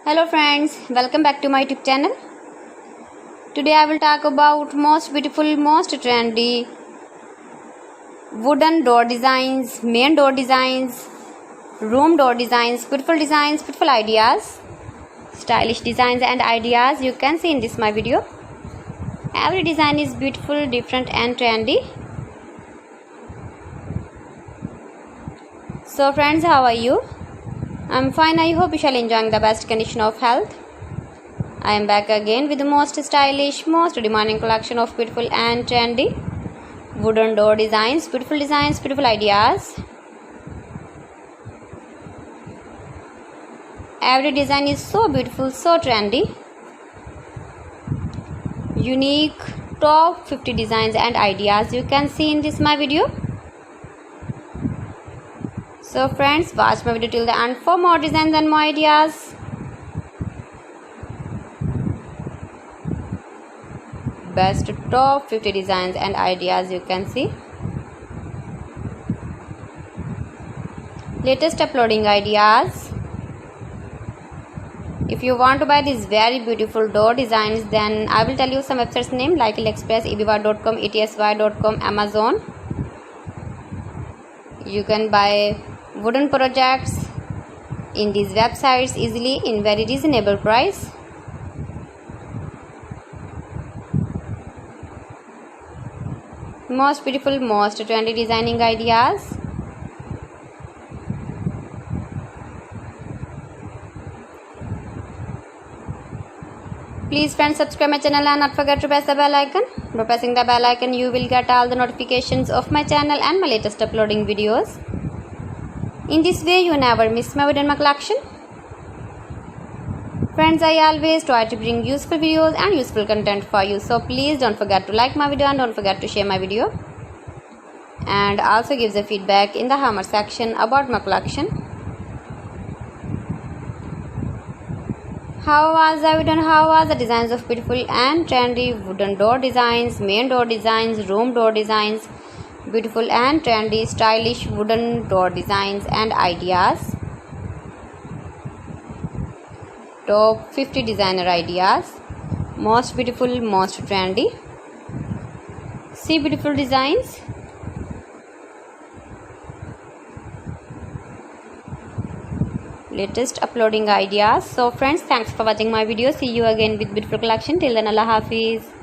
Hello friends, welcome back to my YouTube channel. Today I will talk about most beautiful, most trendy wooden door designs, main door designs, room door designs, beautiful ideas, stylish designs and ideas you can see in this my video. Every design is beautiful, different and trendy. So friends, how are you? I'm fine. I hope you shall enjoying the best condition of health. I am back again with the most stylish, most demanding collection of beautiful and trendy wooden door designs, beautiful ideas. Every design is so beautiful, so trendy. Unique top 50 designs and ideas you can see in this my video. So friends, watch my video till the end for more designs and more ideas. Best top 50 designs and ideas you can see. Latest uploading ideas. If you want to buy these very beautiful door designs, then I will tell you some websites name like AliExpress, eBay.com, etsy.com, Amazon. You can buy wooden projects in these websites easily in very reasonable price. Most beautiful, most trendy designing ideas. Please friends, subscribe my channel and not forget to press the bell icon. By pressing the bell icon you will get all the notifications of my channel and my latest uploading videos. In this way you never miss my video in my collection. Friends, I always try to bring useful videos and useful content for you. So please don't forget to like my video and don't forget to share my video. And also give the feedback in the hammer section about my collection. How was the video and how was the designs of beautiful and trendy wooden door designs, main door designs, room door designs, beautiful and trendy stylish wooden door designs and ideas. Top 50 designer ideas. Most beautiful, most trendy. See beautiful designs. Latest uploading ideas. So friends, thanks for watching my video. See you again with beautiful collection. Till then, Allah Hafiz.